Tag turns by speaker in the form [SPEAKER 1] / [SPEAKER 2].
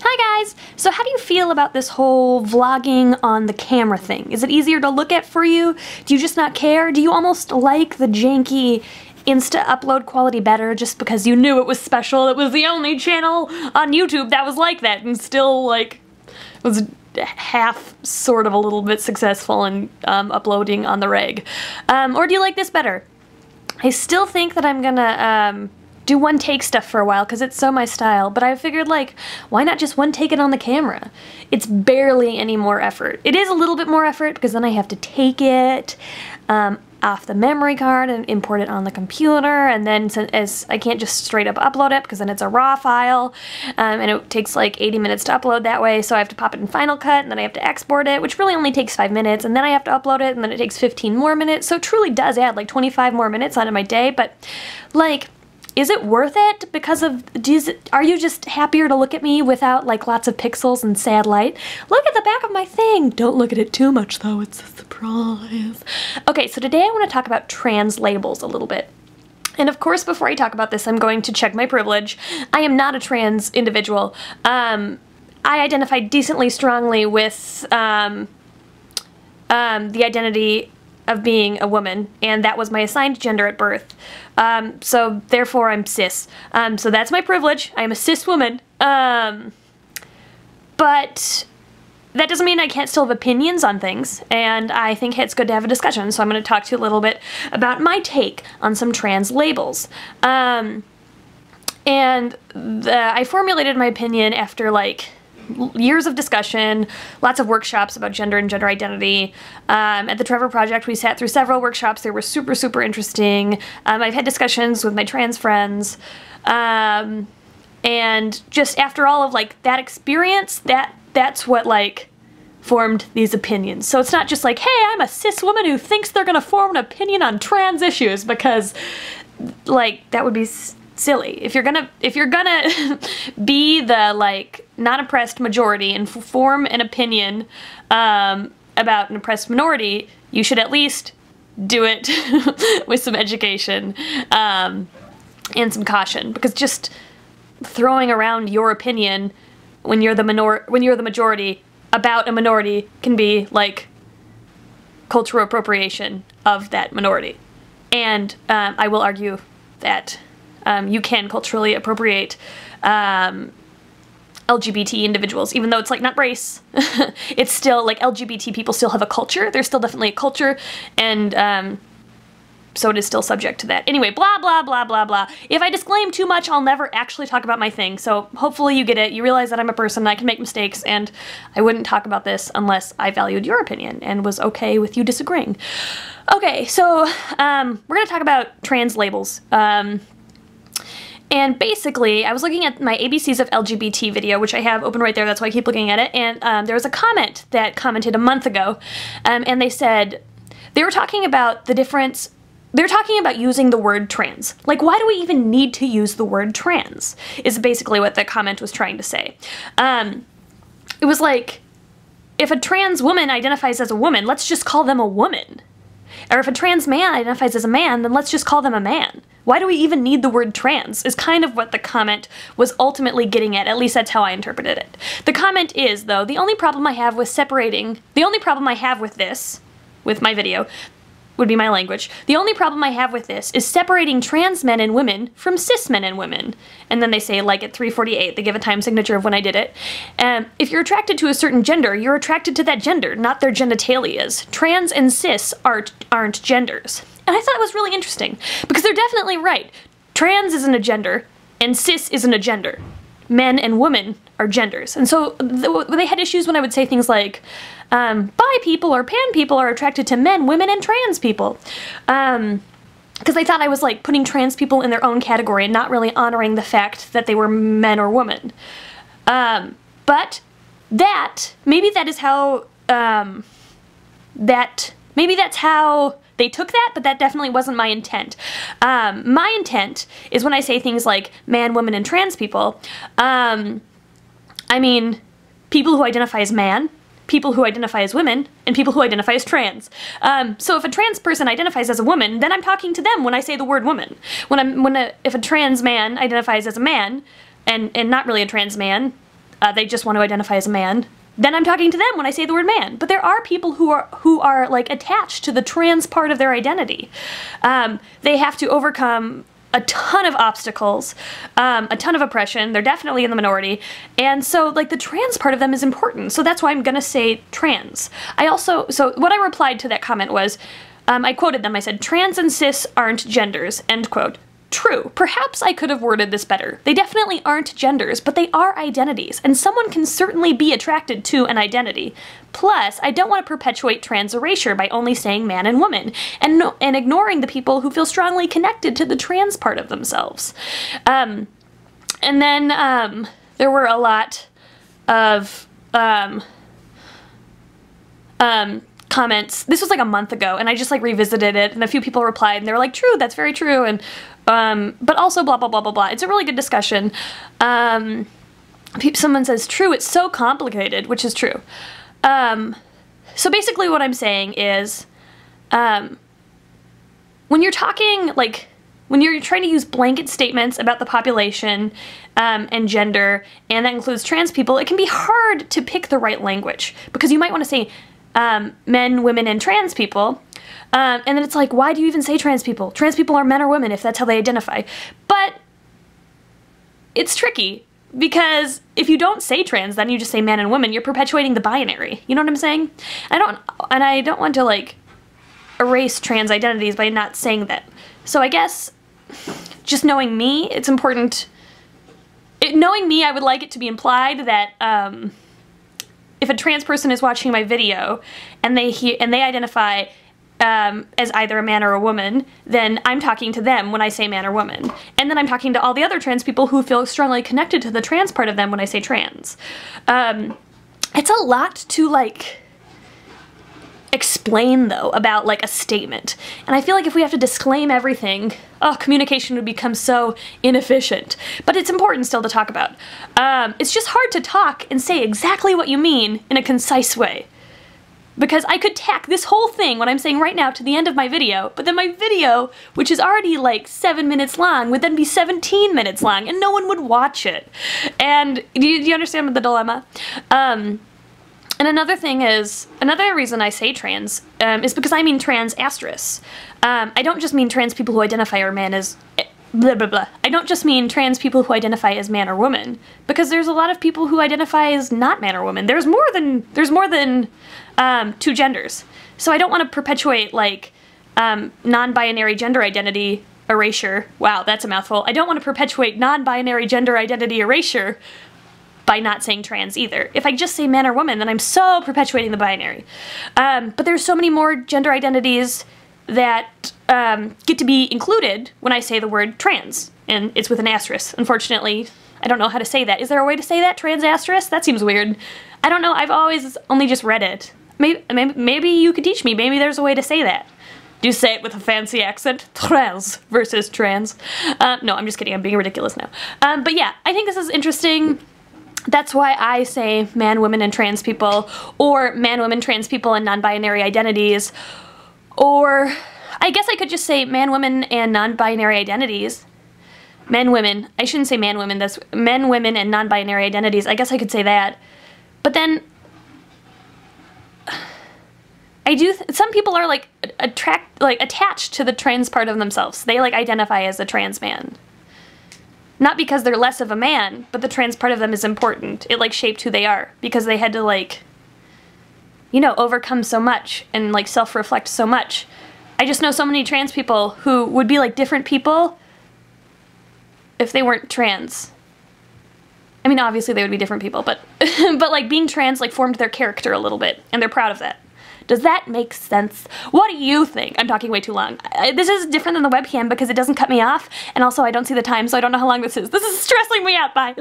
[SPEAKER 1] Hi guys! So how do you feel about this whole vlogging on the camera thing? Is it easier to look at for you? Do you just not care? Do you almost like the janky Insta upload quality better just because you knew it was special? It was the only channel on YouTube that was like that and still like was half sort of a little bit successful in uploading on the reg. Or do you like this better? I still think that I'm gonna do one take stuff for a while because it's so my style, but I figured like, why not just one take it on the camera? It's barely any more effort. It is a little bit more effort because then I have to take it off the memory card and import it on the computer, and then as I can't just straight up upload it because then it's a raw file, and it takes like 80 minutes to upload that way, so I have to pop it in Final Cut, and then I have to export it, which really only takes 5 minutes, and then I have to upload it, and then it takes 15 more minutes, so it truly does add like 25 more minutes onto my day, but like, is it worth it? Because of, are you just happier to look at me without like lots of pixels and sad light? Look at the back of my thing! Don't look at it too much though, it's a surprise. Okay, so today I want to talk about trans labels a little bit. And of course, before I talk about this, I'm going to check my privilege. I am not a trans individual. I identify decently strongly with the identity of being a woman, and that was my assigned gender at birth. So therefore I'm cis. So that's my privilege. I am a cis woman. But that doesn't mean I can't still have opinions on things, and I think it's good to have a discussion, so I'm going to talk to you a little bit about my take on some trans labels. I formulated my opinion after like years of discussion, lots of workshops about gender and gender identity. At the Trevor Project, we sat through several workshops. They were super, super interesting. I've had discussions with my trans friends. And just after all of like that experience, that's what like formed these opinions. So it's not just like, hey, I'm a cis woman who thinks they're gonna form an opinion on trans issues, because like that would be silly. If you're gonna be the like non-oppressed majority and form an opinion about an oppressed minority, you should at least do it with some education and some caution, because just throwing around your opinion when you're the majority about a minority can be like cultural appropriation of that minority. And I will argue that you can culturally appropriate LGBT individuals, even though it's like not race. It's still like LGBT people still have a culture. There's still definitely a culture, and so it is still subject to that. Anyway, blah, blah, blah, blah, blah. If I disclaim too much, I'll never actually talk about my thing, so hopefully you get it. You realize that I'm a person, and I can make mistakes, and I wouldn't talk about this unless I valued your opinion and was okay with you disagreeing. Okay, so we're gonna talk about trans labels. And basically, I was looking at my ABCs of LGBT video, which I have open right there, that's why I keep looking at it, and there was a comment that commented a month ago, and they said, they were talking about the difference, they were talking about using the word trans. Like, why do we even need to use the word trans, is basically what the comment was trying to say. It was like, if a trans woman identifies as a woman, let's just call them a woman. Or if a trans man identifies as a man, then let's just call them a man. Why do we even need the word trans, is kind of what the comment was ultimately getting at least that's how I interpreted it. The comment is, though, the only problem I have with this, with my video, would be my language. The only problem I have with this is separating trans men and women from cis men and women. And then they say, like at 3:48, they give a time signature of when I did it. If you're attracted to a certain gender, you're attracted to that gender, not their genitalias. Trans and cis aren't genders. And I thought it was really interesting, because they're definitely right. Trans isn't a gender, and cis isn't a gender. Men and women are genders. And so they had issues when I would say things like, bi people or pan people are attracted to men, women, and trans people. Because they thought I was like putting trans people in their own category and not really honoring the fact that they were men or women. But maybe that is how, maybe that's how they took that, but that definitely wasn't my intent. My intent is when I say things like man, woman, and trans people, I mean people who identify as man, people who identify as women, and people who identify as trans. So if a trans person identifies as a woman, then I'm talking to them when I say the word woman. If a trans man identifies as a man, and not really a trans man, they just want to identify as a man, then I'm talking to them when I say the word man. But there are people who are like attached to the trans part of their identity. They have to overcome a ton of obstacles, a ton of oppression. They're definitely in the minority. And so like the trans part of them is important. So that's why I'm gonna say trans. So what I replied to that comment was, I quoted them, I said, trans and cis aren't genders, end quote. True, perhaps I could have worded this better. They definitely aren't genders, but they are identities, and someone can certainly be attracted to an identity. Plus, I don't want to perpetuate trans erasure by only saying man and woman, and ignoring the people who feel strongly connected to the trans part of themselves. And then there were a lot of comments. This was like a month ago, and I just like revisited it, and a few people replied, and they were like, true, that's very true, and but also blah blah blah blah blah. It's a really good discussion. Someone says, true, it's so complicated, which is true. So basically what I'm saying is, when you're talking, like, when you're trying to use blanket statements about the population and gender, and that includes trans people, it can be hard to pick the right language, because you might want to say men, women, and trans people, and then it's like, why do you even say trans people? Trans people are men or women if that's how they identify. But it's tricky, because if you don't say trans, then you just say man and woman, you're perpetuating the binary. You know what I'm saying? I don't want to like erase trans identities by not saying that. So I guess just knowing me, it's important. Knowing me, I would like it to be implied that if a trans person is watching my video and they identify as either a man or a woman, then I'm talking to them when I say man or woman. And then I'm talking to all the other trans people who feel strongly connected to the trans part of them when I say trans. It's a lot to like explain though about like a statement. And I feel like if we have to disclaim everything, communication would become so inefficient. But it's important still to talk about. It's just hard to talk and say exactly what you mean in a concise way. Because I could tack this whole thing, what I'm saying right now, to the end of my video, but then my video, which is already like 7 minutes long, would then be 17 minutes long, and no one would watch it. And do you understand the dilemma? And another thing is, another reason I say trans is because I mean trans asterisk. I don't just mean trans people who identify or man as blah blah blah. I don't just mean trans people who identify as man or woman, because there's a lot of people who identify as not man or woman. There's more than two genders. So I don't want to perpetuate like non-binary gender identity erasure. Wow, that's a mouthful. I don't want to perpetuate non-binary gender identity erasure by not saying trans either. If I just say man or woman, then I'm so perpetuating the binary. But there's so many more gender identities that get to be included when I say the word trans, and it's with an asterisk. Unfortunately, I don't know how to say that. Is there a way to say that? Trans asterisk? That seems weird. I don't know. I've always only just read it. Maybe you could teach me. Maybe there's a way to say that. Do you say it with a fancy accent? Trans versus trans. No, I'm just kidding. I'm being ridiculous now. But yeah, I think this is interesting. That's why I say man, women, and trans people, or man, women, trans people, and non-binary identities, or I guess I could just say man, women, and non-binary identities. Men, women. I shouldn't say man, women. That's men, women, and non-binary identities. I guess I could say that. But then some people are like attached to the trans part of themselves. They like identify as a trans man. Not because they're less of a man, but the trans part of them is important. It like shaped who they are, because they had to like, you know, overcome so much and like self-reflect so much. I just know so many trans people who would be like different people if they weren't trans. I mean, obviously they would be different people, but but like being trans like formed their character a little bit, and they're proud of that. Does that make sense? What do you think? I'm talking way too long. This is different than the webcam because it doesn't cut me off, and also I don't see the time, so I don't know how long this is. This is stressing me out. Bye.